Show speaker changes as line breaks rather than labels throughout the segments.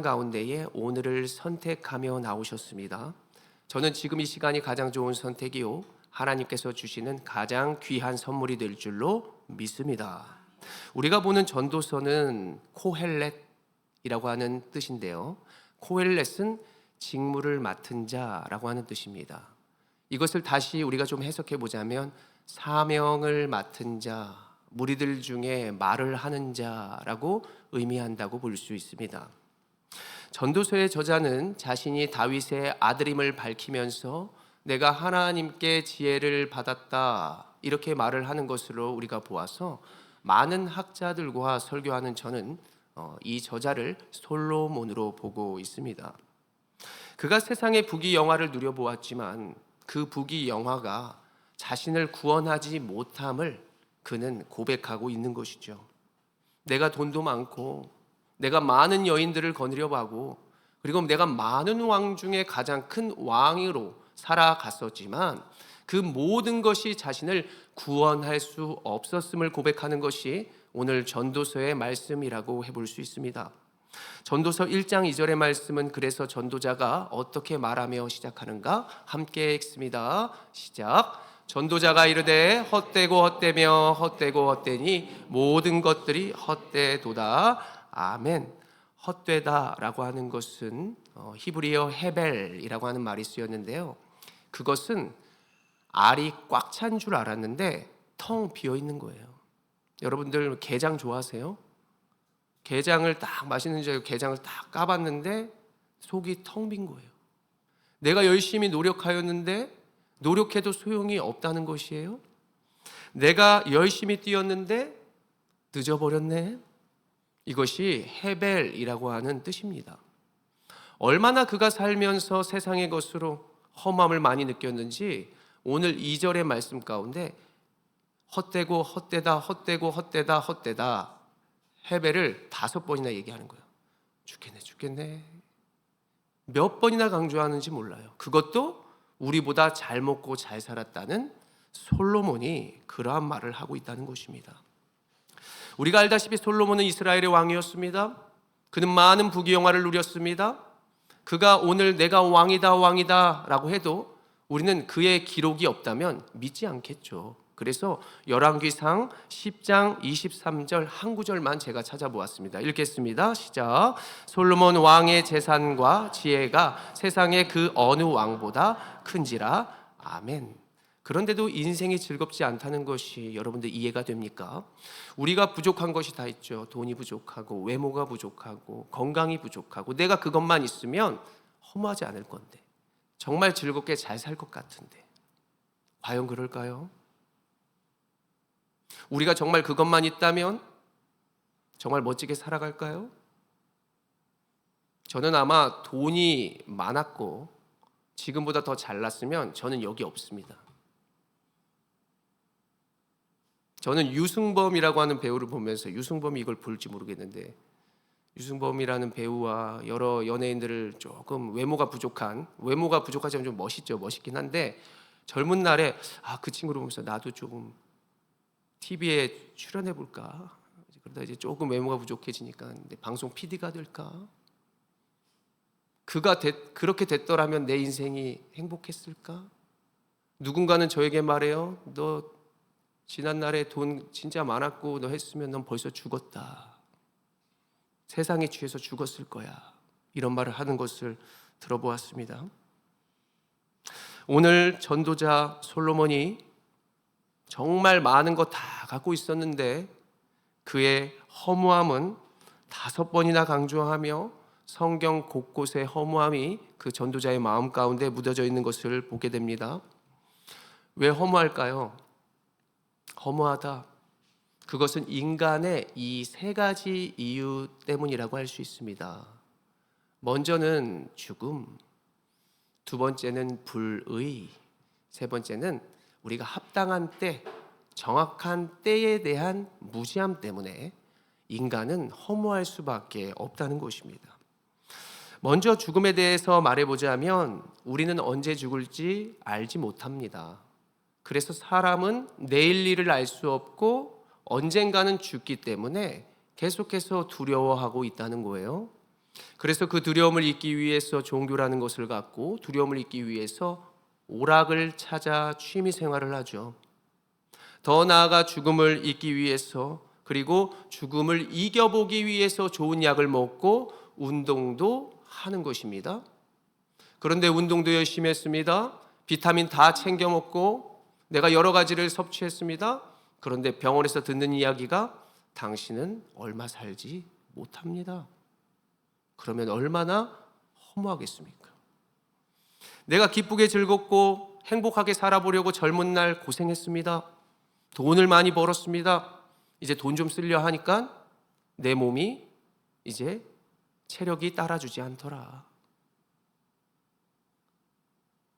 가운데에 오늘을 선택하며 나오셨습니다. 저는 지금 이 시간이 가장 좋은 선택이요, 하나님께서 주시는 가장 귀한 선물이 될 줄로 믿습니다. 우리가 보는 전도서는 코헬렛이라고 하는 뜻인데요, 코헬렛은 직무를 맡은 자라고 하는 뜻입니다. 이것을 다시 우리가 좀 해석해 보자면 사명을 맡은 자, 무리들 중에 말을 하는 자라고 의미한다고 볼 수 있습니다. 전도서의 저자는 자신이 다윗의 아들임을 밝히면서 내가 하나님께 지혜를 받았다, 이렇게 말을 하는 것으로 우리가 보아서 많은 학자들과 설교하는 저는 이 저자를 솔로몬으로 보고 있습니다. 그가 세상의 부귀영화를 누려보았지만 그 부귀영화가 자신을 구원하지 못함을 그는 고백하고 있는 것이죠. 내가 돈도 많고 내가 많은 여인들을 거느려보고 그리고 내가 많은 왕 중에 가장 큰 왕으로 살아갔었지만 그 모든 것이 자신을 구원할 수 없었음을 고백하는 것이 오늘 전도서의 말씀이라고 해볼 수 있습니다. 전도서 1장 2절의 말씀은 그래서 전도자가 어떻게 말하며 시작하는가? 함께 읽습니다. 시작. 전도자가 이르되 헛되고 헛되며 헛되고 헛되니 모든 것들이 헛되도다. 아멘. 헛되다라고 하는 것은 히브리어 헤벨이라고 하는 말이 쓰였는데요, 그것은 알이 꽉 찬 줄 알았는데 텅 비어 있는 거예요. 여러분들 게장 좋아하세요? 게장을 딱 맛있는 줄 알고 게장을 딱 까봤는데 속이 텅 빈 거예요. 내가 열심히 노력하였는데 노력해도 소용이 없다는 것이에요. 내가 열심히 뛰었는데 늦어버렸네. 이것이 헤벨이라고 하는 뜻입니다. 얼마나 그가 살면서 세상의 것으로 험함을 많이 느꼈는지 오늘 2절의 말씀 가운데 헛되고 헛되다 헛되고 헛되다 헛되다 헤벨을 5번이나 얘기하는 거예요. 죽겠네. 몇 번이나 강조하는지 몰라요. 그것도 우리보다 잘 먹고 잘 살았다는 솔로몬이 그러한 말을 하고 있다는 것입니다. 우리가 알다시피 솔로몬은 이스라엘의 왕이었습니다. 그는 많은 부귀영화를 누렸습니다. 그가 오늘 내가 왕이다 라고 해도 우리는 그의 기록이 없다면 믿지 않겠죠. 그래서 열왕기상 10장 23절 한 구절만 제가 찾아보았습니다. 읽겠습니다. 시작. 솔로몬 왕의 재산과 지혜가 세상의 그 어느 왕보다 큰지라. 아멘. 그런데도 인생이 즐겁지 않다는 것이 여러분들 이해가 됩니까? 우리가 부족한 것이 다 있죠. 돈이 부족하고 외모가 부족하고 건강이 부족하고 내가 그것만 있으면 허무하지 않을 건데 정말 즐겁게 잘 살 것 같은데 과연 그럴까요? 우리가 정말 그것만 있다면 정말 멋지게 살아갈까요? 저는 아마 돈이 많았고 지금보다 더 잘났으면 저는 여기 없습니다. 저는 유승범이라고 하는 배우를 보면서, 유승범이 이걸 볼지 모르겠는데, 유승범이라는 배우와 여러 연예인들을 조금 외모가 부족하지만 좀 멋있죠. 멋있긴 한데 젊은 날에 그 친구를 보면서 나도 조금 TV에 출연해 볼까? 그러다 이제 조금 외모가 부족해지니까 방송 PD가 될까? 그렇게 됐더라면 내 인생이 행복했을까? 누군가는 저에게 말해요. 너 지난날에 돈 진짜 많았고 너 했으면 넌 벌써 죽었다. 세상에 취해서 죽었을 거야. 이런 말을 하는 것을 들어보았습니다. 오늘 전도자 솔로몬이 정말 많은 거 다 갖고 있었는데 그의 허무함은 5번이나 강조하며 성경 곳곳에 허무함이 그 전도자의 마음 가운데 묻어져 있는 것을 보게 됩니다. 왜 허무할까요? 허무하다. 그것은 인간의 이 3가지 이유 때문이라고 할 수 있습니다. 먼저는 죽음, 2번째는 불의, 3번째는 우리가 합당한 때, 정확한 때에 대한 무지함 때문에 인간은 허무할 수밖에 없다는 것입니다. 먼저 죽음에 대해서 말해보자면 우리는 언제 죽을지 알지 못합니다. 그래서 사람은 내일 일을 알 수 없고 언젠가는 죽기 때문에 계속해서 두려워하고 있다는 거예요. 그래서 그 두려움을 잊기 위해서 종교라는 것을 갖고 두려움을 잊기 위해서 오락을 찾아 취미 생활을 하죠. 더 나아가 죽음을 잊기 위해서, 그리고 죽음을 이겨보기 위해서 좋은 약을 먹고 운동도 하는 것입니다. 그런데 운동도 열심히 했습니다. 비타민 다 챙겨 먹고 내가 여러 가지를 섭취했습니다. 그런데 병원에서 듣는 이야기가 당신은 얼마 살지 못합니다. 그러면 얼마나 허무하겠습니까? 내가 기쁘게 즐겁고 행복하게 살아보려고 젊은 날 고생했습니다. 돈을 많이 벌었습니다. 이제 돈 좀 쓰려 하니까 내 몸이 이제 체력이 따라주지 않더라.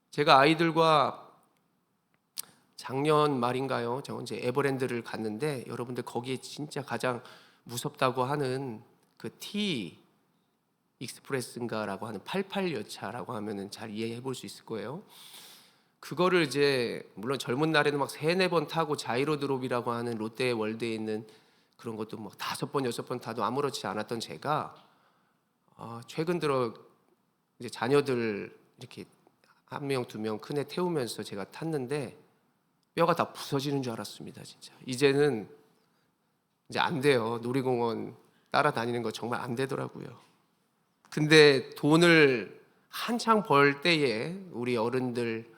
제가 아이들과 작년 말인가요? 저 이제 에버랜드를 갔는데 여러분들 거기에 진짜 가장 무섭다고 하는 그 T 익스프레스인가라고 하는 88열차라고 하면은 잘 이해해 볼 수 있을 거예요. 그거를 이제 물론 젊은 날에는 막 3-4번 타고 자이로 드롭이라고 하는 롯데 월드에 있는 그런 것도 막 5번, 6번 타도 아무렇지 않았던 제가 최근 들어 이제 자녀들 이렇게 1명, 2명 큰애 태우면서 제가 탔는데 뼈가 다 부서지는 줄 알았습니다. 진짜 이제는 이제 안 돼요. 놀이공원 따라다니는 거 정말 안 되더라고요. 근데 돈을 한창 벌 때에 우리 어른들,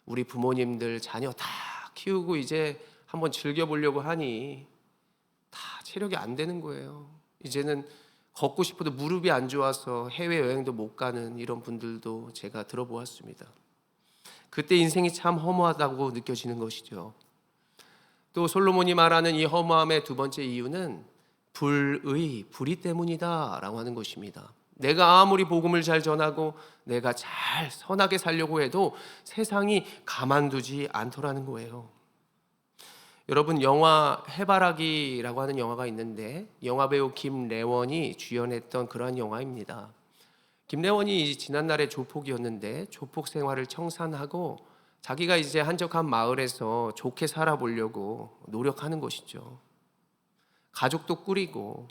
우리 부모님들 자녀 다 키우고 이제 한번 즐겨보려고 하니 다 체력이 안 되는 거예요. 이제는 걷고 싶어도 무릎이 안 좋아서 해외여행도 못 가는 이런 분들도 제가 들어보았습니다. 그때 인생이 참 허무하다고 느껴지는 것이죠. 또 솔로몬이 말하는 이 허무함의 두 번째 이유는 불의 때문이다라고 하는 것입니다. 내가 아무리 복음을 잘 전하고 내가 잘 선하게 살려고 해도 세상이 가만두지 않더라는 거예요. 여러분, 영화 해바라기라고 하는 영화가 있는데 영화배우 김래원이 주연했던 그러한 영화입니다. 김래원이 지난날에 조폭이었는데 조폭 생활을 청산하고 자기가 이제 한적한 마을에서 좋게 살아보려고 노력하는 것이죠. 가족도 꾸리고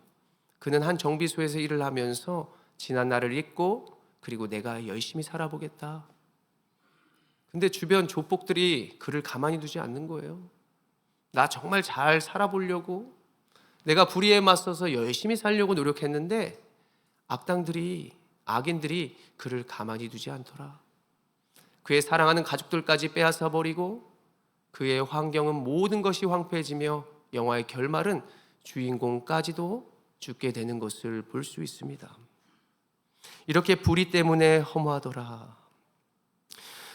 그는 한 정비소에서 일을 하면서 지난날을 잊고 그리고 내가 열심히 살아보겠다. 근데 주변 조폭들이 그를 가만히 두지 않는 거예요. 나 정말 잘 살아보려고 내가 불의에 맞서서 열심히 살려고 노력했는데 악인들이 그를 가만히 두지 않더라. 그의 사랑하는 가족들까지 빼앗아 버리고 그의 환경은 모든 것이 황폐해지며 영화의 결말은 주인공까지도 죽게 되는 것을 볼 수 있습니다. 이렇게 불의 때문에 허무하더라.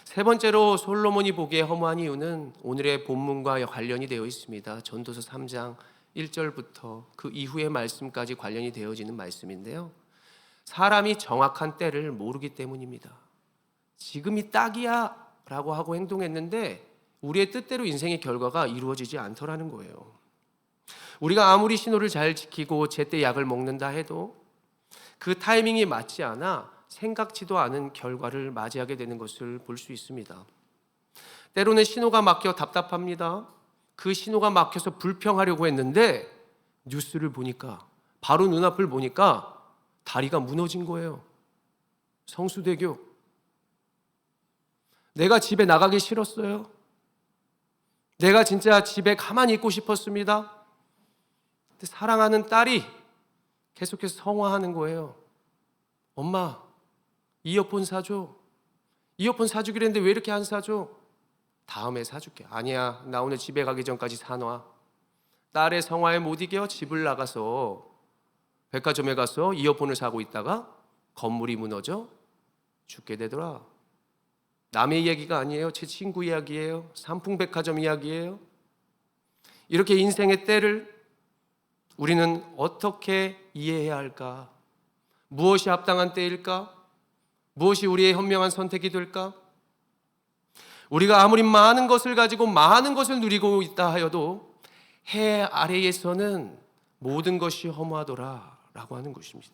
세 번째로 솔로몬이 보기에 허무한 이유는 오늘의 본문과 관련이 되어 있습니다. 전도서 3장 1절부터 그 이후의 말씀까지 관련이 되어지는 말씀인데요. 사람이 정확한 때를 모르기 때문입니다. 지금이 딱이야 라고 하고 행동했는데 우리의 뜻대로 인생의 결과가 이루어지지 않더라는 거예요. 우리가 아무리 신호를 잘 지키고 제때 약을 먹는다 해도 그 타이밍이 맞지 않아 생각지도 않은 결과를 맞이하게 되는 것을 볼 수 있습니다. 때로는 신호가 막혀 답답합니다. 그 신호가 막혀서 불평하려고 했는데 뉴스를 보니까 바로 눈앞을 보니까 다리가 무너진 거예요. 성수대교. 내가 집에 나가기 싫었어요. 내가 진짜 집에 가만히 있고 싶었습니다. 근데 사랑하는 딸이 계속해서 성화하는 거예요. 엄마, 이어폰 사줘. 이어폰 사주기로 했는데 왜 이렇게 안 사줘? 다음에 사줄게. 아니야, 나 오늘 집에 가기 전까지 사놔. 딸의 성화에 못 이겨 집을 나가서 백화점에 가서 이어폰을 사고 있다가 건물이 무너져 죽게 되더라. 남의 이야기가 아니에요. 제 친구 이야기예요. 삼풍백화점 이야기예요. 이렇게 인생의 때를 우리는 어떻게 이해해야 할까? 무엇이 합당한 때일까? 무엇이 우리의 현명한 선택이 될까? 우리가 아무리 많은 것을 가지고 많은 것을 누리고 있다 하여도 해 아래에서는 모든 것이 허무하더라 라고 하는 것입니다.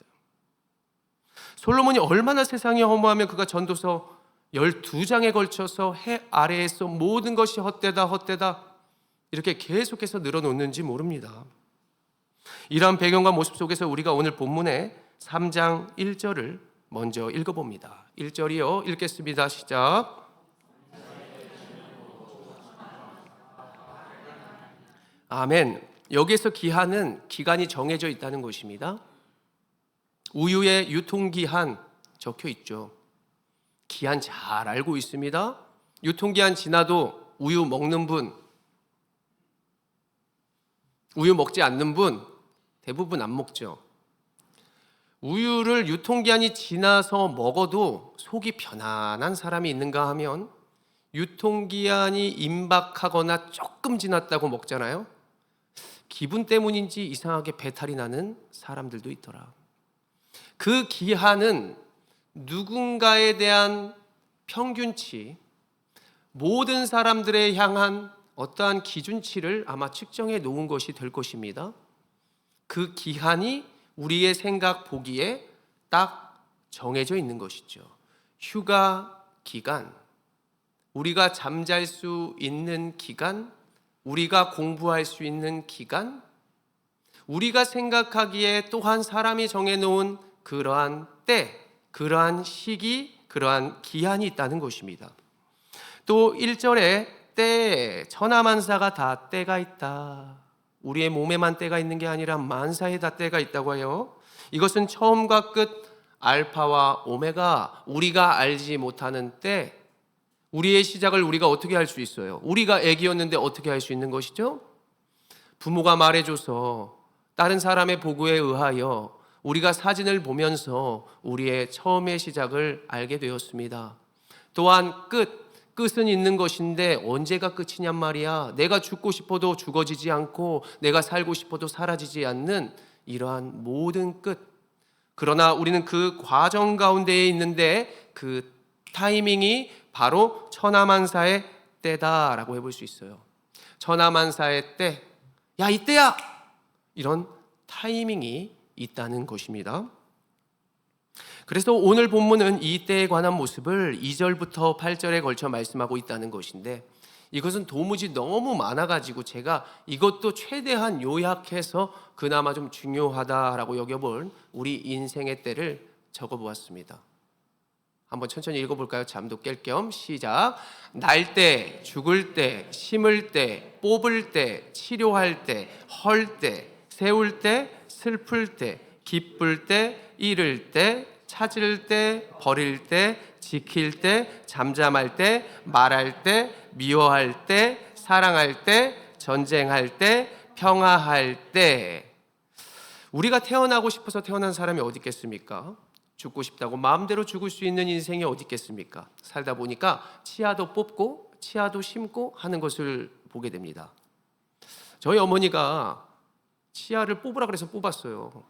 솔로몬이 얼마나 세상이 허무하면 그가 전도서 12장에 걸쳐서 해 아래에서 모든 것이 헛되다 이렇게 계속해서 늘어놓는지 모릅니다. 이러한 배경과 모습 속에서 우리가 오늘 본문에 3장 1절을 먼저 읽어봅니다. 1절이요. 읽겠습니다. 시작. 아멘. 여기에서 기한은 기간이 정해져 있다는 것입니다. 우유의 유통기한 적혀 있죠. 기한 잘 알고 있습니다. 유통기한 지나도 우유 먹는 분, 우유 먹지 않는 분 대부분 안 먹죠. 우유를 유통기한이 지나서 먹어도 속이 편안한 사람이 있는가 하면 유통기한이 임박하거나 조금 지났다고 먹잖아요. 기분 때문인지 이상하게 배탈이 나는 사람들도 있더라. 그 기한은 누군가에 대한 평균치, 모든 사람들에 향한 어떠한 기준치를 아마 측정해 놓은 것이 될 것입니다. 그 기한이 우리의 생각 보기에 딱 정해져 있는 것이죠. 휴가 기간, 우리가 잠잘 수 있는 기간, 우리가 공부할 수 있는 기간, 우리가 생각하기에 또한 사람이 정해놓은 그러한 때, 그러한 시기, 그러한 기한이 있다는 것입니다. 또 1절에 때, 천하만사가 다 때가 있다. 우리의 몸에만 때가 있는 게 아니라 만사에 다 때가 있다고 해요. 이것은 처음과 끝, 알파와 오메가, 우리가 알지 못하는 때, 우리의 시작을 우리가 어떻게 할 수 있어요? 우리가 애기였는데 어떻게 할 수 있는 것이죠? 부모가 말해줘서 다른 사람의 보고에 의하여 우리가 사진을 보면서 우리의 처음의 시작을 알게 되었습니다. 또한 끝은 있는 것인데 언제가 끝이냔 말이야. 내가 죽고 싶어도 죽어지지 않고 내가 살고 싶어도 사라지지 않는 이러한 모든 끝. 그러나 우리는 그 과정 가운데에 있는데 그 타이밍이 바로 천하만사의 때다라고 해볼 수 있어요. 천하만사의 때, 야 이때야! 이런 타이밍이 있다는 것입니다. 그래서 오늘 본문은 이 때에 관한 모습을 2절부터 8절에 걸쳐 말씀하고 있다는 것인데, 이것은 도무지 너무 많아가지고 제가 이것도 최대한 요약해서 그나마 좀 중요하다라고 여겨볼 우리 인생의 때를 적어보았습니다. 한번 천천히 읽어볼까요? 잠도 깰 겸 시작. 날 때, 죽을 때, 심을 때, 뽑을 때, 치료할 때, 헐 때, 세울 때, 슬플 때, 기쁠 때, 잃을 때, 찾을 때, 버릴 때, 지킬 때, 잠잠할 때, 말할 때, 미워할 때, 사랑할 때, 전쟁할 때, 평화할 때. 우리가 태어나고 싶어서 태어난 사람이 어디 있겠습니까? 죽고 싶다고 마음대로 죽을 수 있는 인생이 어디 있겠습니까? 살다 보니까 치아도 뽑고 치아도 심고 하는 것을 보게 됩니다. 저희 어머니가 치아를 뽑으라 그래서 뽑았어요.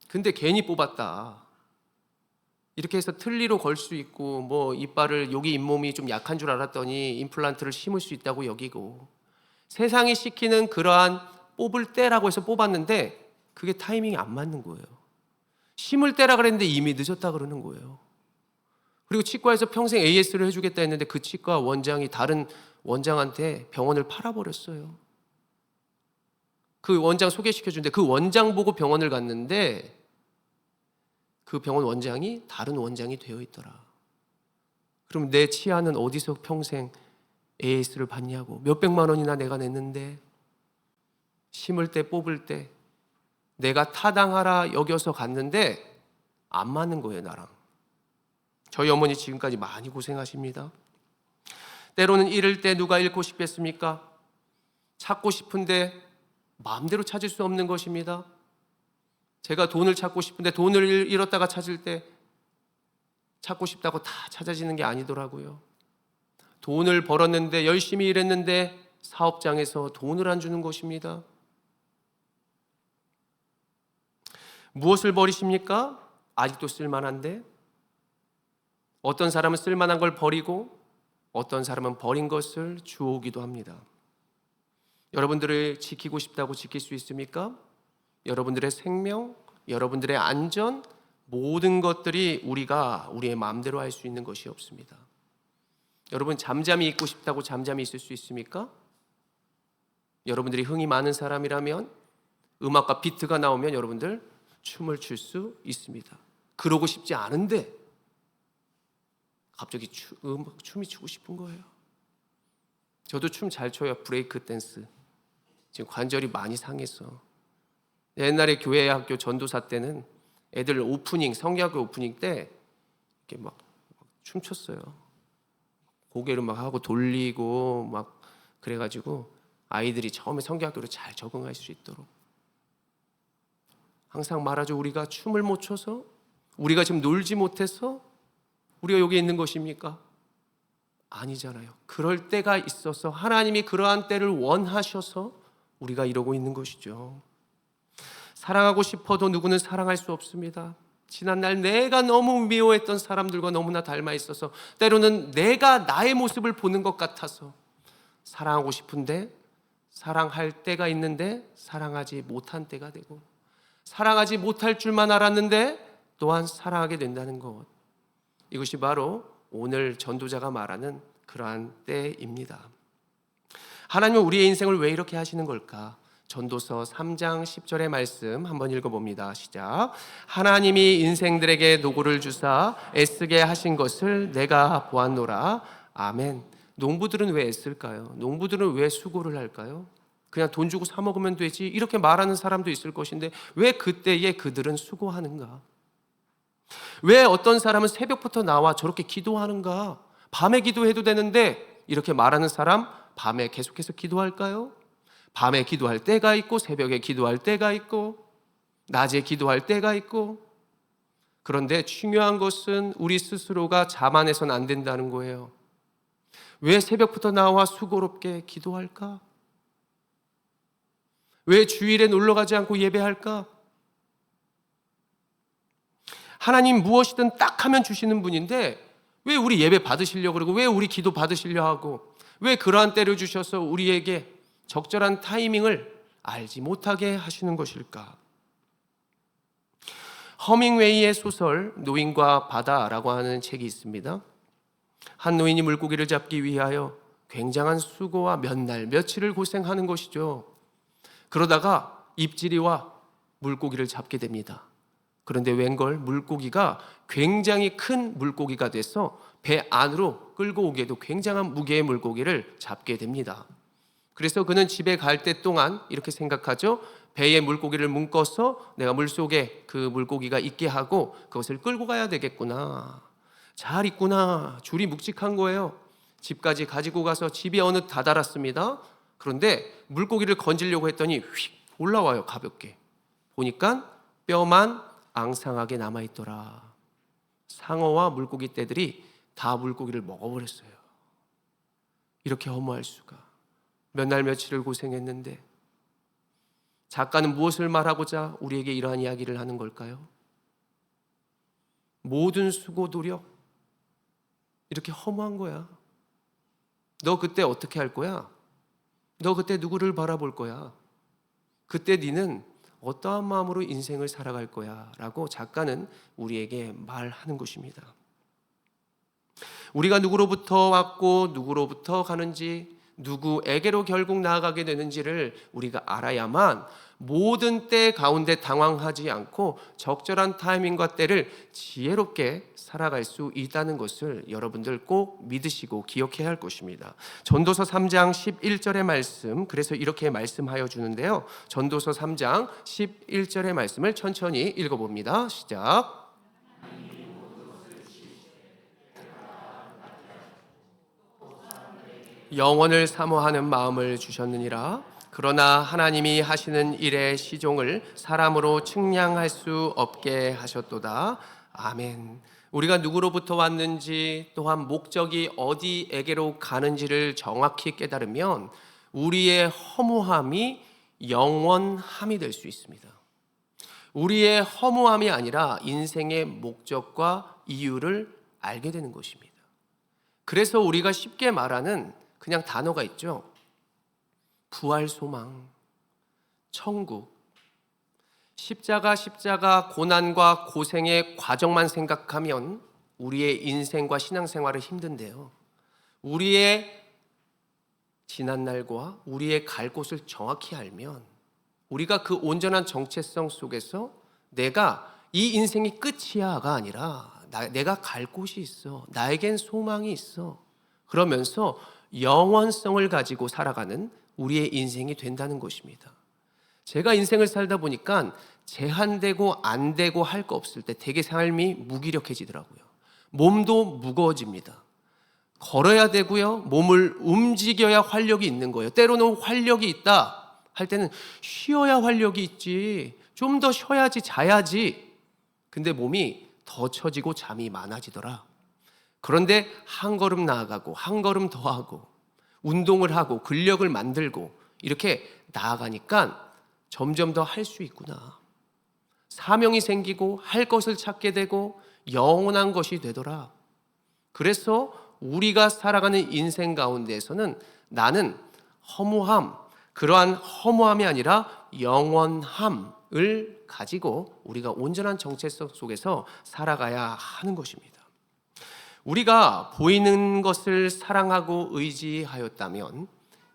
근데 괜히 뽑았다. 이렇게 해서 틀니로 걸 수 있고 뭐 이빨을 여기 잇몸이 좀 약한 줄 알았더니 임플란트를 심을 수 있다고 여기고, 세상이 시키는 그러한 뽑을 때라고 해서 뽑았는데 그게 타이밍이 안 맞는 거예요. 심을 때라 그랬는데 이미 늦었다 그러는 거예요. 그리고 치과에서 평생 AS를 해주겠다 했는데 그 치과 원장이 다른 원장한테 병원을 팔아버렸어요. 그 원장 소개시켜준데 그 원장 보고 병원을 갔는데 그 병원 원장이 다른 원장이 되어 있더라. 그럼 내 치아는 어디서 평생 AS를 받냐고. 몇백만 원이나 내가 냈는데, 심을 때 뽑을 때 내가 타당하라 여겨서 갔는데 안 맞는 거예요, 나랑. 저희 어머니 지금까지 많이 고생하십니다. 때로는 잃을 때 누가 잃고 싶겠습니까? 찾고 싶은데 마음대로 찾을 수 없는 것입니다. 제가 돈을 찾고 싶은데 돈을 잃었다가 찾을 때 찾고 싶다고 다 찾아지는 게 아니더라고요. 돈을 벌었는데 열심히 일했는데 사업장에서 돈을 안 주는 것입니다. 무엇을 버리십니까? 아직도 쓸만한데. 어떤 사람은 쓸만한 걸 버리고 어떤 사람은 버린 것을 주우기도 합니다. 여러분들을 지키고 싶다고 지킬 수 있습니까? 여러분들의 생명, 여러분들의 안전, 모든 것들이 우리의 마음대로 할 수 있는 것이 없습니다. 여러분 잠잠히 있고 싶다고 잠잠히 있을 수 있습니까? 여러분들이 흥이 많은 사람이라면, 음악과 비트가 나오면 여러분들 춤을 출 수 있습니다. 그러고 싶지 않은데 갑자기 춤이 추고 싶은 거예요. 저도 춤 잘 춰요. 브레이크 댄스. 지금 관절이 많이 상해서. 옛날에 교회 학교 전도사 때는 애들 오프닝, 성경학교 오프닝 때 이렇게 막 춤췄어요. 고개를 막 하고 돌리고 막 그래가지고 아이들이 처음에 성경학교로 잘 적응할 수 있도록. 항상 말하죠. 우리가 춤을 못 춰서, 우리가 지금 놀지 못해서 우리가 여기 있는 것입니까? 아니잖아요. 그럴 때가 있어서 하나님이 그러한 때를 원하셔서 우리가 이러고 있는 것이죠. 사랑하고 싶어도 누구는 사랑할 수 없습니다. 지난날 내가 너무 미워했던 사람들과 너무나 닮아 있어서 때로는 내가 나의 모습을 보는 것 같아서 사랑하고 싶은데 사랑할 때가 있는데 사랑하지 못한 때가 되고, 사랑하지 못할 줄만 알았는데 또한 사랑하게 된다는 것. 이것이 바로 오늘 전도자가 말하는 그러한 때입니다. 하나님은 우리의 인생을 왜 이렇게 하시는 걸까? 전도서 3장 10절의 말씀 한번 읽어봅니다. 시작. 하나님이 인생들에게 노고를 주사 애쓰게 하신 것을 내가 보았노라. 아멘. 농부들은 왜 애쓸까요? 농부들은 왜 수고를 할까요? 그냥 돈 주고 사 먹으면 되지, 이렇게 말하는 사람도 있을 것인데 왜 그때에 그들은 수고하는가? 왜 어떤 사람은 새벽부터 나와 저렇게 기도하는가? 밤에 기도해도 되는데 이렇게 말하는 사람 밤에 계속해서 기도할까요? 밤에 기도할 때가 있고 새벽에 기도할 때가 있고 낮에 기도할 때가 있고. 그런데 중요한 것은 우리 스스로가 자만해서는 안 된다는 거예요. 왜 새벽부터 나와 수고롭게 기도할까? 왜 주일에 놀러 가지 않고 예배할까? 하나님 무엇이든 딱 하면 주시는 분인데 왜 우리 예배 받으시려고 그러고 왜 우리 기도 받으시려 하고 왜 그러한 때를 주셔서 우리에게 적절한 타이밍을 알지 못하게 하시는 것일까? 허밍웨이의 소설 노인과 바다라고 하는 책이 있습니다. 한 노인이 물고기를 잡기 위하여 굉장한 수고와 몇 날 며칠을 고생하는 것이죠. 그러다가 입질이와 물고기를 잡게 됩니다. 그런데 웬걸 물고기가 굉장히 큰 물고기가 돼서 배 안으로 끌고 오기에도 굉장한 무게의 물고기를 잡게 됩니다. 그래서 그는 집에 갈 때 동안 이렇게 생각하죠. 배에 물고기를 묶어서 내가 물속에 그 물고기가 있게 하고 그것을 끌고 가야 되겠구나. 잘 있구나. 줄이 묵직한 거예요. 집까지 가지고 가서 집이 어느 다다랐습니다. 그런데 물고기를 건지려고 했더니 휙 올라와요. 가볍게. 보니까 뼈만 앙상하게 남아있더라. 상어와 물고기 떼들이 다 물고기를 먹어버렸어요. 이렇게 허무할 수가. 몇 날 며칠을 고생했는데 작가는 무엇을 말하고자 우리에게 이러한 이야기를 하는 걸까요? 모든 수고 노력 이렇게 허무한 거야. 너 그때 어떻게 할 거야? 너 그때 누구를 바라볼 거야? 그때 네는 어떠한 마음으로 인생을 살아갈 거야? 라고 작가는 우리에게 말하는 것입니다. 우리가 누구로부터 왔고 누구로부터 가는지, 누구에게로 결국 나아가게 되는지를 우리가 알아야만 모든 때 가운데 당황하지 않고 적절한 타이밍과 때를 지혜롭게 살아갈 수 있다는 것을 여러분들 꼭 믿으시고 기억해야 할 것입니다. 전도서 3장 11절의 말씀, 그래서 이렇게 말씀하여 주는데요. 전도서 3장 11절의 말씀을 천천히 읽어봅니다. 시작. 영원을 사모하는 마음을 주셨느니라. 그러나 하나님이 하시는 일의 시종을 사람으로 측량할 수 없게 하셨도다. 아멘. 우리가 누구로부터 왔는지 또한 목적이 어디에게로 가는지를 정확히 깨달으면 우리의 허무함이 영원함이 될 수 있습니다. 우리의 허무함이 아니라 인생의 목적과 이유를 알게 되는 것입니다. 그래서 우리가 쉽게 말하는 그냥 단어가 있죠. 부활 소망, 천국, 십자가 고난과 고생의 과정만 생각하면 우리의 인생과 신앙생활은 힘든데요. 우리의 지난날과 우리의 갈 곳을 정확히 알면 우리가 그 온전한 정체성 속에서 내가 이 인생이 끝이야가 아니라 내가 갈 곳이 있어. 나에겐 소망이 있어. 그러면서 영원성을 가지고 살아가는 우리의 인생이 된다는 것입니다. 제가 인생을 살다 보니까 제한되고 안 되고 할 거 없을 때 되게 삶이 무기력해지더라고요. 몸도 무거워집니다. 걸어야 되고요. 몸을 움직여야 활력이 있는 거예요. 때로는 활력이 있다 할 때는 쉬어야 활력이 있지. 좀 더 쉬어야지, 자야지. 근데 몸이 더 처지고 잠이 많아지더라. 그런데 한 걸음 나아가고 한 걸음 더 하고 운동을 하고 근력을 만들고 이렇게 나아가니까 점점 더 할 수 있구나. 사명이 생기고 할 것을 찾게 되고 영원한 것이 되더라. 그래서 우리가 살아가는 인생 가운데에서는 나는 허무함, 그러한 허무함이 아니라 영원함을 가지고 우리가 온전한 정체성 속에서 살아가야 하는 것입니다. 우리가 보이는 것을 사랑하고 의지하였다면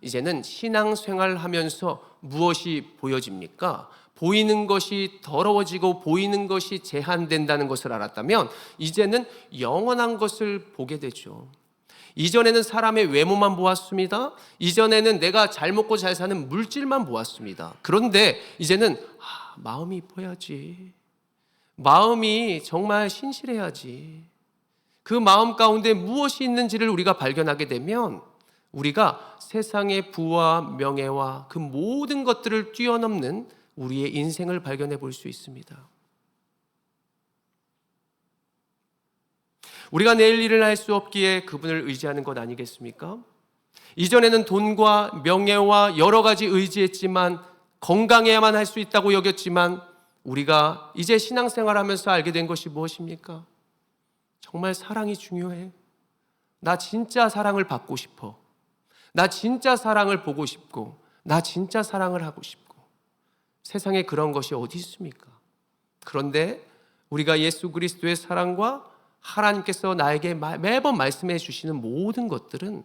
이제는 신앙생활을 하면서 무엇이 보여집니까? 보이는 것이 더러워지고 보이는 것이 제한된다는 것을 알았다면 이제는 영원한 것을 보게 되죠. 이전에는 사람의 외모만 보았습니다. 이전에는 내가 잘 먹고 잘 사는 물질만 보았습니다. 그런데 이제는 마음이 이뻐야지. 마음이 정말 신실해야지. 그 마음 가운데 무엇이 있는지를 우리가 발견하게 되면 우리가 세상의 부와 명예와 그 모든 것들을 뛰어넘는 우리의 인생을 발견해 볼 수 있습니다. 우리가 내일 일을 할 수 없기에 그분을 의지하는 것 아니겠습니까? 이전에는 돈과 명예와 여러 가지 의지했지만 건강해야만 할 수 있다고 여겼지만 우리가 이제 신앙생활하면서 알게 된 것이 무엇입니까? 정말 사랑이 중요해. 나 진짜 사랑을 받고 싶어. 나 진짜 사랑을 보고 싶고 나 진짜 사랑을 하고 싶고 세상에 그런 것이 어디 있습니까? 그런데 우리가 예수 그리스도의 사랑과 하나님께서 나에게 매번 말씀해 주시는 모든 것들은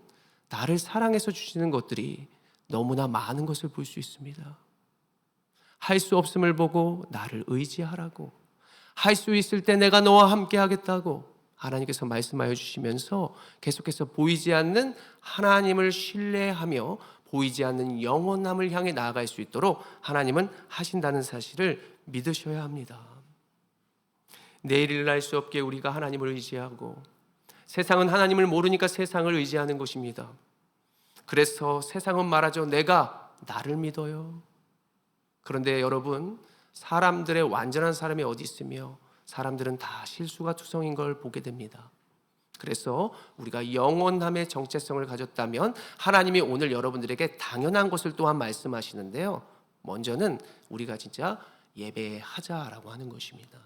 나를 사랑해서 주시는 것들이 너무나 많은 것을 볼 수 있습니다. 할 수 없음을 보고 나를 의지하라고, 할 수 있을 때 내가 너와 함께 하겠다고 하나님께서 말씀하여 주시면서 계속해서 보이지 않는 하나님을 신뢰하며 보이지 않는 영원함을 향해 나아갈 수 있도록 하나님은 하신다는 사실을 믿으셔야 합니다. 내일을 알 수 없게 우리가 하나님을 의지하고 세상은 하나님을 모르니까 세상을 의지하는 것입니다. 그래서 세상은 말하죠. 내가 나를 믿어요. 그런데 여러분, 사람들의 완전한 사람이 어디 있으며 사람들은 다 실수가 투성인 걸 보게 됩니다. 그래서 우리가 영원함의 정체성을 가졌다면 하나님이 오늘 여러분들에게 당연한 것을 또한 말씀하시는데요. 먼저는 우리가 진짜 예배하자라고 하는 것입니다.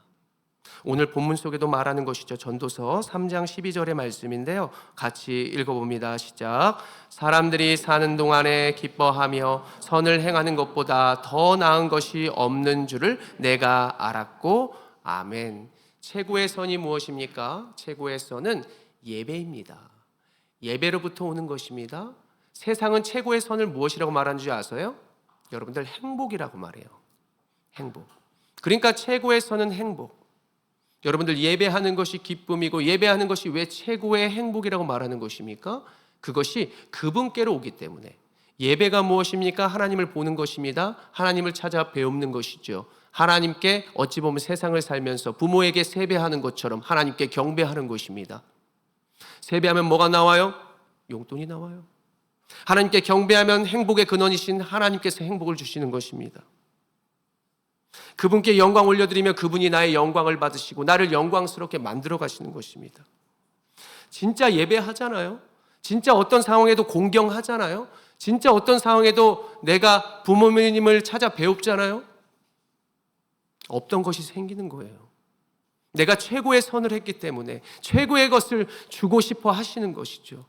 오늘 본문 속에도 말하는 것이죠. 전도서 3장 12절의 말씀인데요. 같이 읽어봅니다. 시작. 사람들이 사는 동안에 기뻐하며 선을 행하는 것보다 더 나은 것이 없는 줄을 내가 알았고 아멘. 최고의 선이 무엇입니까? 최고의 선은 예배입니다. 예배로부터 오는 것입니다. 세상은 최고의 선을 무엇이라고 말하는지 아세요? 여러분들 행복이라고 말해요. 행복. 그러니까 최고의 선은 행복. 여러분들 예배하는 것이 기쁨이고 예배하는 것이 왜 최고의 행복이라고 말하는 것입니까? 그것이 그분께로 오기 때문에. 예배가 무엇입니까? 하나님을 보는 것입니다. 하나님을 찾아 배우는 것이죠. 하나님께 어찌 보면 세상을 살면서 부모에게 세배하는 것처럼 하나님께 경배하는 것입니다. 세배하면 뭐가 나와요? 용돈이 나와요. 하나님께 경배하면 행복의 근원이신 하나님께서 행복을 주시는 것입니다. 그분께 영광 올려드리면 그분이 나의 영광을 받으시고 나를 영광스럽게 만들어 가시는 것입니다. 진짜 예배하잖아요. 진짜 어떤 상황에도 공경하잖아요. 진짜 어떤 상황에도 내가 부모님을 찾아 배웁잖아요. 없던 것이 생기는 거예요. 내가 최고의 선을 했기 때문에 최고의 것을 주고 싶어 하시는 것이죠.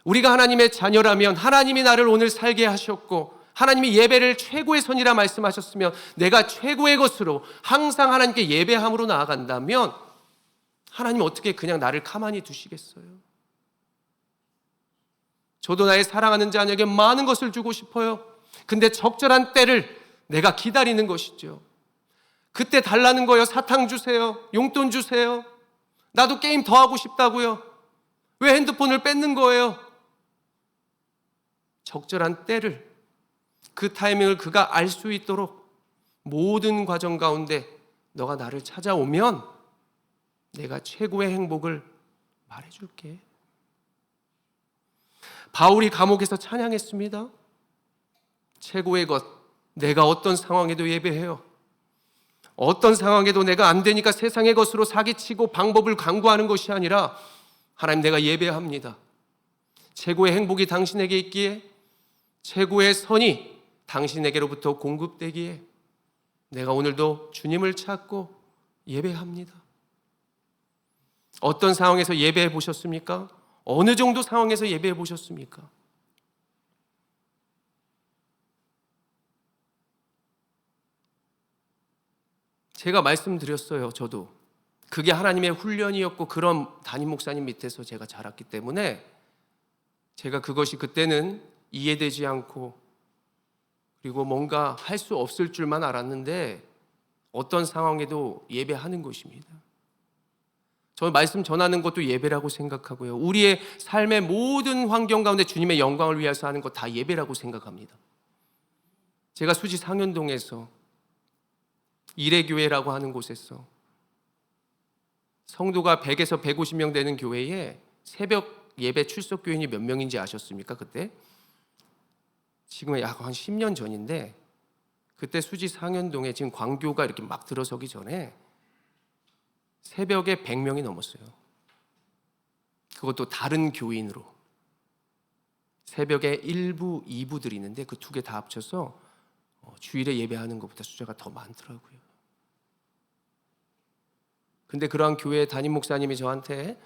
우리가 하나님의 자녀라면 하나님이 나를 오늘 살게 하셨고 하나님이 예배를 최고의 선이라 말씀하셨으면 내가 최고의 것으로 항상 하나님께 예배함으로 나아간다면 하나님 어떻게 그냥 나를 가만히 두시겠어요? 저도 나의 사랑하는 자녀에게 많은 것을 주고 싶어요. 근데 적절한 때를 내가 기다리는 것이죠. 그때 달라는 거예요. 사탕 주세요. 용돈 주세요. 나도 게임 더 하고 싶다고요. 왜 핸드폰을 뺏는 거예요? 적절한 때를, 그 타이밍을 그가 알 수 있도록 모든 과정 가운데 너가 나를 찾아오면 내가 최고의 행복을 말해줄게. 바울이 감옥에서 찬양했습니다. 최고의 것, 내가 어떤 상황에도 예배해요. 어떤 상황에도 내가 안 되니까 세상의 것으로 사기치고 방법을 강구하는 것이 아니라 하나님, 내가 예배합니다. 최고의 행복이 당신에게 있기에, 최고의 선이 당신에게로부터 공급되기에 내가 오늘도 주님을 찾고 예배합니다. 어떤 상황에서 예배해 보셨습니까? 어느 정도 상황에서 예배해 보셨습니까? 제가 말씀드렸어요. 저도 그게 하나님의 훈련이었고 그런 담임 목사님 밑에서 제가 자랐기 때문에 제가 그것이 그때는 이해되지 않고 그리고 뭔가 할 수 없을 줄만 알았는데 어떤 상황에도 예배하는 것입니다. 저 말씀 전하는 것도 예배라고 생각하고요. 우리의 삶의 모든 환경 가운데 주님의 영광을 위해서 하는 것 다 예배라고 생각합니다. 제가 수지 상현동에서 이레교회라고 하는 곳에서 성도가 100에서 150명 되는 교회에 새벽 예배 출석 교인이 몇 명인지 아셨습니까? 그때? 지금은 약 한 10년 전인데 그때 수지 상현동에 지금 광교가 이렇게 막 들어서기 전에 새벽에 100명이 넘었어요. 그것도 다른 교인으로. 새벽에 1부, 2부 드리는데 그 두 개 다 합쳐서 주일에 예배하는 것보다 숫자가 더 많더라고요. 근데 그러한 교회 담임 목사님이 저한테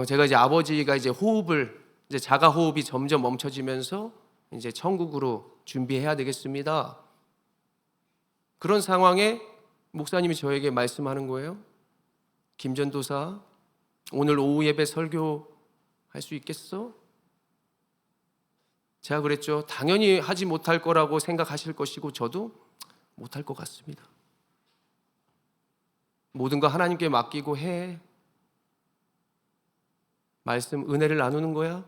제가 이제 아버지가 이제 호흡을 이제 자가 호흡이 점점 멈춰지면서 이제 천국으로 준비해야 되겠습니다. 그런 상황에 목사님이 저에게 말씀하는 거예요. 김전도사, 오늘 오후 예배 설교할 수 있겠어? 제가 그랬죠. 당연히 하지 못할 거라고 생각하실 것이고 저도 못할 것 같습니다. 모든 거 하나님께 맡기고 해. 말씀, 은혜를 나누는 거야.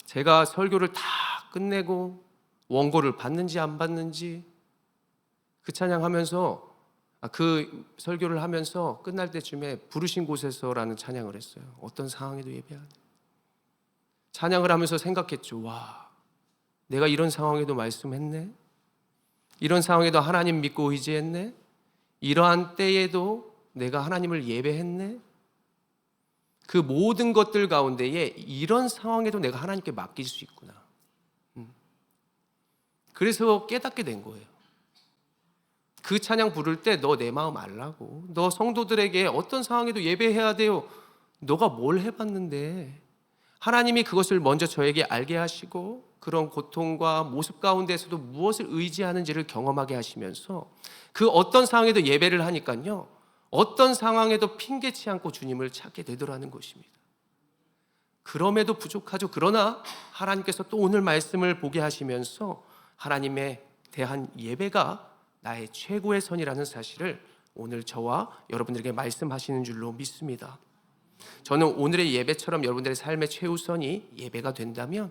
제가 설교를 다 끝내고 원고를 받는지 안 받는지 그 찬양하면서 그 설교를 하면서 끝날 때쯤에 부르신 곳에서라는 찬양을 했어요. 어떤 상황에도 예배하는. 찬양을 하면서 생각했죠. 와, 내가 이런 상황에도 말씀했네. 이런 상황에도 하나님 믿고 의지했네. 이러한 때에도 내가 하나님을 예배했네. 그 모든 것들 가운데에 이런 상황에도 내가 하나님께 맡길 수 있구나. 그래서 깨닫게 된 거예요. 그 찬양 부를 때 너 내 마음 알라고. 너 성도들에게 어떤 상황에도 예배해야 돼요. 너가 뭘 해봤는데 하나님이 그것을 먼저 저에게 알게 하시고 그런 고통과 모습 가운데서도 무엇을 의지하는지를 경험하게 하시면서 그 어떤 상황에도 예배를 하니까요, 어떤 상황에도 핑계치 않고 주님을 찾게 되더라는 것입니다. 그럼에도 부족하죠. 그러나 하나님께서 또 오늘 말씀을 보게 하시면서 하나님에 대한 예배가 나의 최고의 선이라는 사실을 오늘 저와 여러분들에게 말씀하시는 줄로 믿습니다. 저는 오늘의 예배처럼 여러분들의 삶의 최우선이 예배가 된다면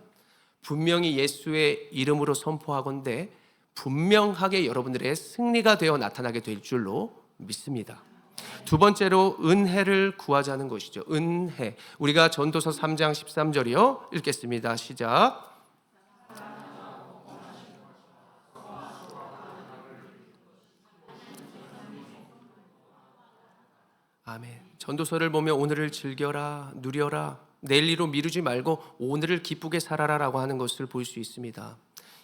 분명히 예수의 이름으로 선포하건대 분명하게 여러분들의 승리가 되어 나타나게 될 줄로 믿습니다. 두 번째로 은혜를 구하자는 것이죠. 은혜. 우리가 전도서 3장 13절이요. 읽겠습니다. 시작. 아멘. 전도서를 보면 오늘을 즐겨라, 누려라, 내일 일로 미루지 말고 오늘을 기쁘게 살아라라고 하는 것을 볼 수 있습니다.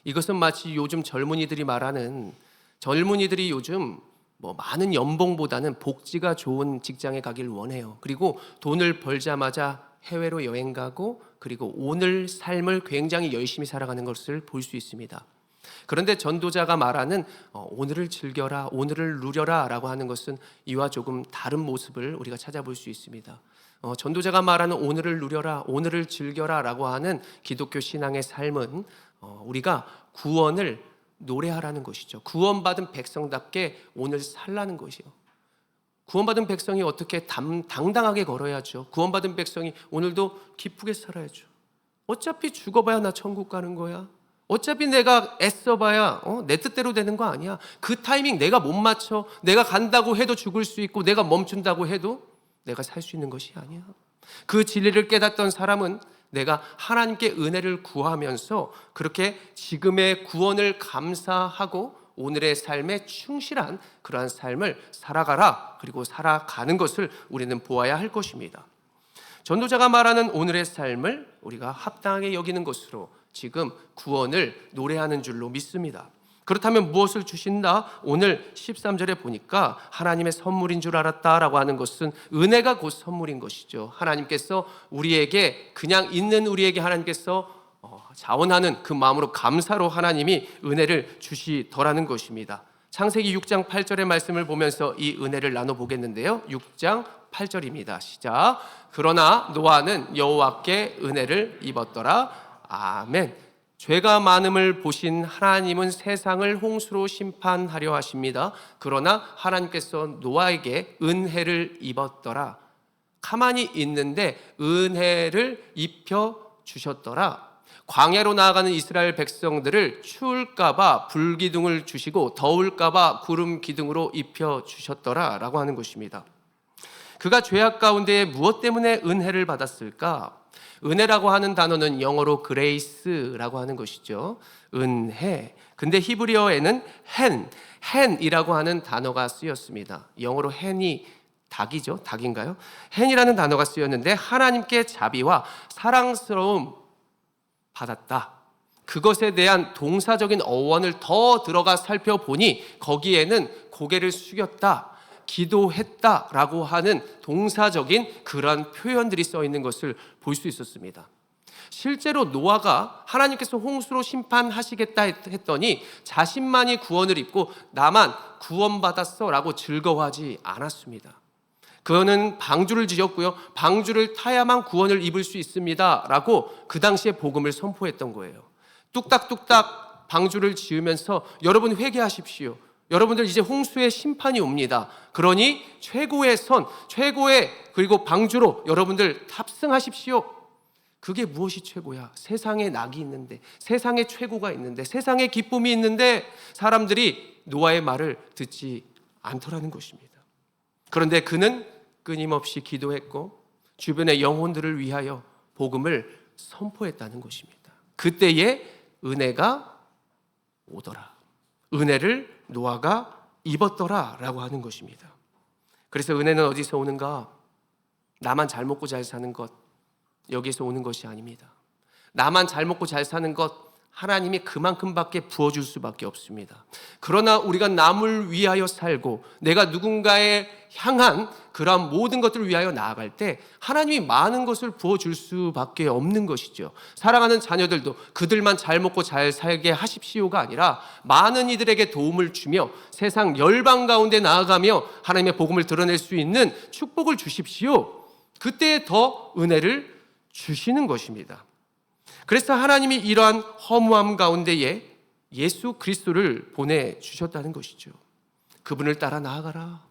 이것은 마치 요즘 젊은이들이 말하는, 젊은이들이 요즘 많은 연봉보다는 복지가 좋은 직장에 가길 원해요. 그리고 돈을 벌자마자 해외로 여행 가고 그리고 오늘 삶을 굉장히 열심히 살아가는 것을 볼 수 있습니다. 그런데 전도자가 말하는 오늘을 즐겨라, 오늘을 누려라 라고 하는 것은 이와 조금 다른 모습을 우리가 찾아볼 수 있습니다. 전도자가 말하는 오늘을 누려라, 오늘을 즐겨라 라고 하는 기독교 신앙의 삶은 우리가 구원을 노래하라는 것이죠. 구원받은 백성답게 오늘 살라는 것이요. 구원받은 백성이 어떻게 당당하게 걸어야죠. 구원받은 백성이 오늘도 기쁘게 살아야죠. 어차피 죽어봐야 나 천국 가는 거야. 어차피 내가 애써봐야 내 뜻대로 되는 거 아니야. 그 타이밍 내가 못 맞춰. 내가 간다고 해도 죽을 수 있고 내가 멈춘다고 해도 내가 살 수 있는 것이 아니야. 그 진리를 깨닫던 사람은 내가 하나님께 은혜를 구하면서 그렇게 지금의 구원을 감사하고 오늘의 삶에 충실한 그러한 삶을 살아가라, 그리고 살아가는 것을 우리는 보아야 할 것입니다. 전도자가 말하는 오늘의 삶을 우리가 합당하게 여기는 것으로 지금 구원을 노래하는 줄로 믿습니다. 그렇다면 무엇을 주신다? 오늘 13절에 보니까 하나님의 선물인 줄 알았다라고 하는 것은 은혜가 곧 선물인 것이죠. 하나님께서 우리에게, 그냥 있는 우리에게 하나님께서 자원하는 그 마음으로 감사로 하나님이 은혜를 주시더라는 것입니다. 창세기 6장 8절의 말씀을 보면서 이 은혜를 나눠보겠는데요. 6장 8절입니다. 시작. 그러나 노아는 여호와께 은혜를 입었더라. 아멘. 죄가 많음을 보신 하나님은 세상을 홍수로 심판하려 하십니다. 그러나 하나님께서 노아에게 은혜를 입었더라. 가만히 있는데 은혜를 입혀 주셨더라. 광야로 나아가는 이스라엘 백성들을 추울까봐 불기둥을 주시고 더울까봐 구름 기둥으로 입혀 주셨더라 라고 하는 것입니다. 그가 죄악 가운데 무엇 때문에 은혜를 받았을까? 은혜라고 하는 단어는 영어로 그레이스라고 하는 것이죠. 은혜. 근데 히브리어에는 hen이라고 하는 단어가 쓰였습니다. 영어로 hen이 닭이죠. 닭인가요? hen이라는 단어가 쓰였는데 하나님께 자비와 사랑스러움 받았다. 그것에 대한 동사적인 어원을 더 들어가 살펴보니 거기에는 고개를 숙였다, 기도했다라고 하는 동사적인 그런 표현들이 써 있는 것을 볼 수 있었습니다. 실제로 노아가 하나님께서 홍수로 심판하시겠다 했더니 자신만이 구원을 입고 나만 구원받았어 라고 즐거워하지 않았습니다. 그는 방주를 지었고요, 방주를 타야만 구원을 입을 수 있습니다 라고 그 당시에 복음을 선포했던 거예요. 뚝딱뚝딱 방주를 지으면서 여러분 회개하십시오. 여러분들 이제 홍수의 심판이 옵니다. 그러니 최고의 선, 최고의 그리고 방주로 여러분들 탑승하십시오. 그게 무엇이 최고야? 세상에 낙이 있는데, 세상에 최고가 있는데, 세상에 기쁨이 있는데 사람들이 노아의 말을 듣지 않더라는 것입니다. 그런데 그는 끊임없이 기도했고 주변의 영혼들을 위하여 복음을 선포했다는 것입니다. 그때에 은혜가 오더라. 은혜를 노아가 입었더라 라고 하는 것입니다. 그래서 은혜는 어디서 오는가? 나만 잘 먹고 잘 사는 것, 여기서 오는 것이 아닙니다. 나만 잘 먹고 잘 사는 것, 하나님이 그만큼밖에 부어줄 수밖에 없습니다. 그러나 우리가 남을 위하여 살고 내가 누군가에 향한 그러한 모든 것들을 위하여 나아갈 때 하나님이 많은 것을 부어줄 수밖에 없는 것이죠. 사랑하는 자녀들도 그들만 잘 먹고 잘 살게 하십시오가 아니라 많은 이들에게 도움을 주며 세상 열방 가운데 나아가며 하나님의 복음을 드러낼 수 있는 축복을 주십시오. 그때 더 은혜를 주시는 것입니다. 그래서 하나님이 이러한 허무함 가운데에 예수 그리스도를 보내주셨다는 것이죠. 그분을 따라 나아가라.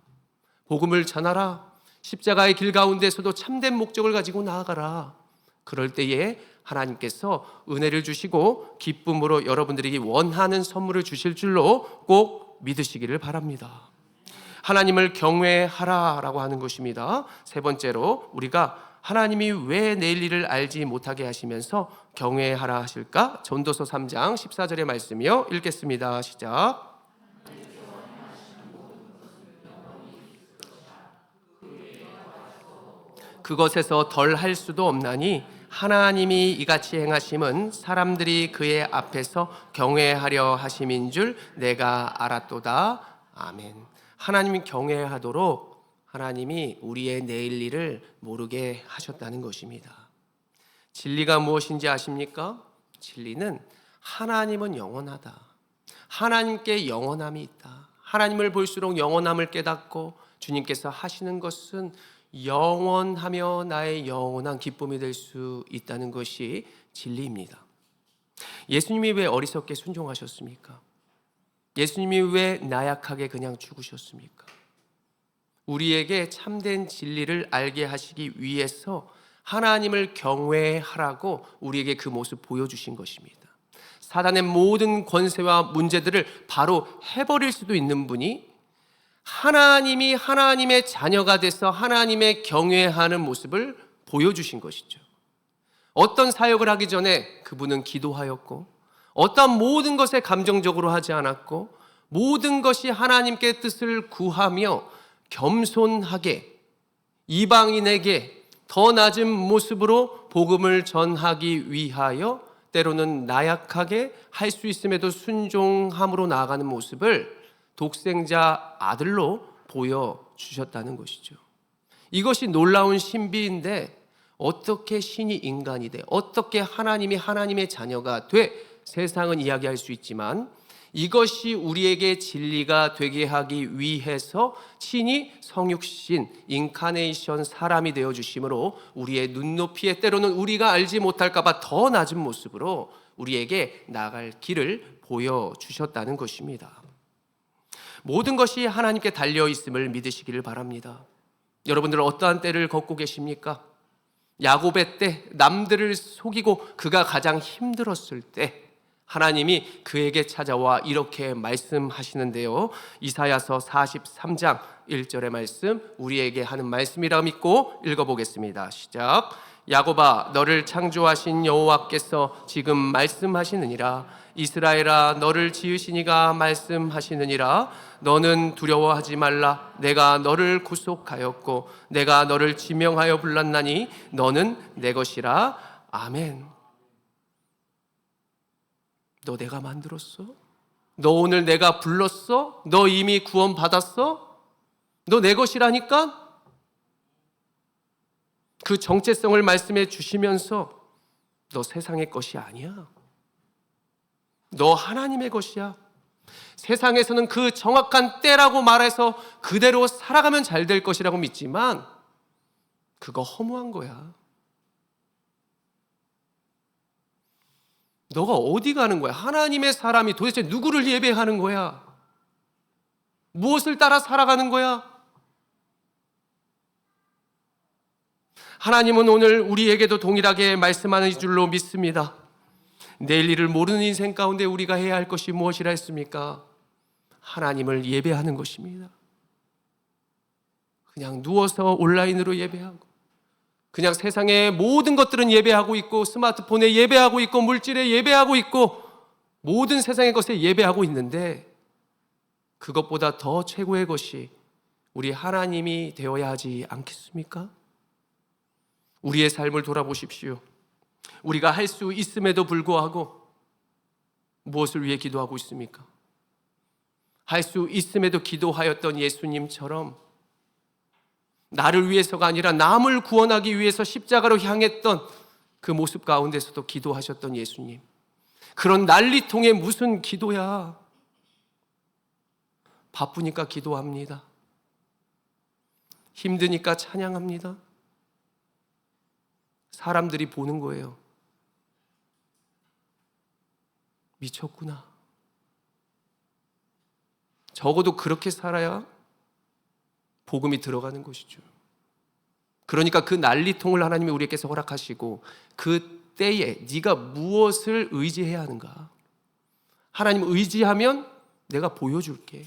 복음을 전하라. 십자가의 길 가운데서도 참된 목적을 가지고 나아가라. 그럴 때에 하나님께서 은혜를 주시고 기쁨으로 여러분들에게 원하는 선물을 주실 줄로 꼭 믿으시기를 바랍니다. 하나님을 경외하라라고 하는 것입니다. 세 번째로 우리가 하나님이 왜 내일 일을 알지 못하게 하시면서 경외하라 하실까? 전도서 3장 14절의 말씀이요. 읽겠습니다. 시작. 그것에서 덜 할 수도 없나니 하나님이 이같이 행하심은 사람들이 그의 앞에서 경외하려 하심인 줄 내가 알았도다. 아멘. 하나님이 경외하도록 하나님이 우리의 내일 일을 모르게 하셨다는 것입니다. 진리가 무엇인지 아십니까? 진리는 하나님은 영원하다. 하나님께 영원함이 있다. 하나님을 볼수록 영원함을 깨닫고 주님께서 하시는 것은 영원하며 나의 영원한 기쁨이 될 수 있다는 것이 진리입니다. 예수님이 왜 어리석게 순종하셨습니까? 예수님이 왜 나약하게 그냥 죽으셨습니까? 우리에게 참된 진리를 알게 하시기 위해서 하나님을 경외하라고 우리에게 그 모습 보여주신 것입니다. 사단의 모든 권세와 문제들을 바로 해버릴 수도 있는 분이 하나님이 하나님의 자녀가 돼서 하나님의 경외하는 모습을 보여주신 것이죠. 어떤 사역을 하기 전에 그분은 기도하였고, 어떤 모든 것에 감정적으로 하지 않았고, 모든 것이 하나님께 뜻을 구하며 겸손하게 이방인에게 더 낮은 모습으로 복음을 전하기 위하여 때로는 나약하게 할 수 있음에도 순종함으로 나아가는 모습을 독생자 아들로 보여주셨다는 것이죠. 이것이 놀라운 신비인데 어떻게 신이 인간이 돼? 어떻게 하나님이 하나님의 자녀가 돼? 세상은 이야기할 수 있지만 이것이 우리에게 진리가 되게 하기 위해서 신이 성육신, 인카네이션 사람이 되어주심으로 우리의 눈높이에 때로는 우리가 알지 못할까 봐 더 낮은 모습으로 우리에게 나갈 길을 보여주셨다는 것입니다. 모든 것이 하나님께 달려있음을 믿으시기를 바랍니다. 여러분들 어떠한 때를 걷고 계십니까? 야곱의 때, 남들을 속이고 그가 가장 힘들었을 때 하나님이 그에게 찾아와 이렇게 말씀하시는데요. 이사야서 43장 1절의 말씀, 우리에게 하는 말씀이라 믿고 읽어보겠습니다. 시작. 야곱아, 너를 창조하신 여호와께서 지금 말씀하시느니라. 이스라엘아, 너를 지으신 이가 말씀하시느니라. 너는 두려워하지 말라. 내가 너를 구속하였고 내가 너를 지명하여 불렀나니 너는 내 것이라. 아멘. 너 내가 만들었어? 너 오늘 내가 불렀어? 너 이미 구원 받았어? 너 내 것이라니까? 그 정체성을 말씀해 주시면서 너 세상의 것이 아니야. 너 하나님의 것이야. 세상에서는 그 정확한 때라고 말해서 그대로 살아가면 잘 될 것이라고 믿지만 그거 허무한 거야. 너가 어디 가는 거야? 하나님의 사람이 도대체 누구를 예배하는 거야? 무엇을 따라 살아가는 거야? 하나님은 오늘 우리에게도 동일하게 말씀하는 줄로 믿습니다. 내일 일을 모르는 인생 가운데 우리가 해야 할 것이 무엇이라 했습니까? 하나님을 예배하는 것입니다. 그냥 누워서 온라인으로 예배하고, 그냥 세상의 모든 것들은 예배하고 있고, 스마트폰에 예배하고 있고, 물질에 예배하고 있고, 모든 세상의 것에 예배하고 있는데 그것보다 더 최고의 것이 우리 하나님이 되어야 하지 않겠습니까? 우리의 삶을 돌아보십시오. 우리가 할 수 있음에도 불구하고 무엇을 위해 기도하고 있습니까? 할 수 있음에도 기도하였던 예수님처럼 나를 위해서가 아니라 남을 구원하기 위해서 십자가로 향했던 그 모습 가운데서도 기도하셨던 예수님. 그런 난리통에 무슨 기도야? 바쁘니까 기도합니다. 힘드니까 찬양합니다. 사람들이 보는 거예요. 미쳤구나. 적어도 그렇게 살아야 복음이 들어가는 것이죠. 그러니까 그 난리통을 하나님이 우리에게서 허락하시고 그 때에 네가 무엇을 의지해야 하는가? 하나님 의지하면 내가 보여줄게.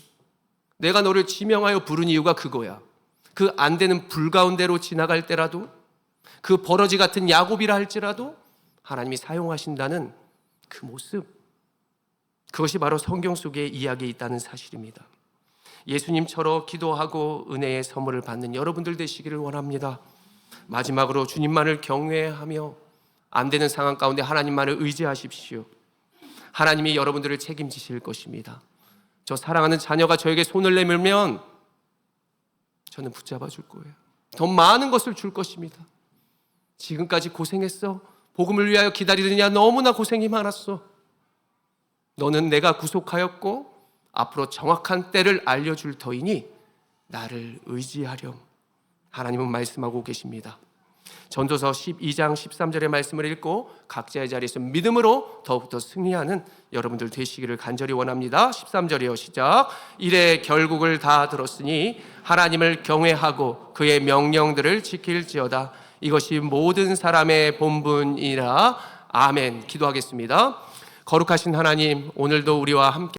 내가 너를 지명하여 부른 이유가 그거야. 그 안 되는 불 가운데로 지나갈 때라도, 그 버러지 같은 야곱이라 할지라도 하나님이 사용하신다는 그 모습, 그것이 바로 성경 속에 이야기에 있다는 사실입니다. 예수님처럼 기도하고 은혜의 선물을 받는 여러분들 되시기를 원합니다. 마지막으로 주님만을 경외하며 안 되는 상황 가운데 하나님만을 의지하십시오. 하나님이 여러분들을 책임지실 것입니다. 저 사랑하는 자녀가 저에게 손을 내밀면 저는 붙잡아 줄 거예요. 더 많은 것을 줄 것입니다. 지금까지 고생했어. 복음을 위하여 기다리느냐 너무나 고생이 많았어. 너는 내가 구속하였고 앞으로 정확한 때를 알려줄 터이니 나를 의지하렴. 하나님은 말씀하고 계십니다. 전도서 12장 13절의 말씀을 읽고 각자의 자리에서 믿음으로 더욱더 승리하는 여러분들 되시기를 간절히 원합니다. 13절이요, 시작. 이래 결국을 다 들었으니 하나님을 경외하고 그의 명령들을 지킬지어다. 이것이 모든 사람의 본분이라. 아멘. 기도하겠습니다. 거룩하신 하나님, 오늘도 우리와 함께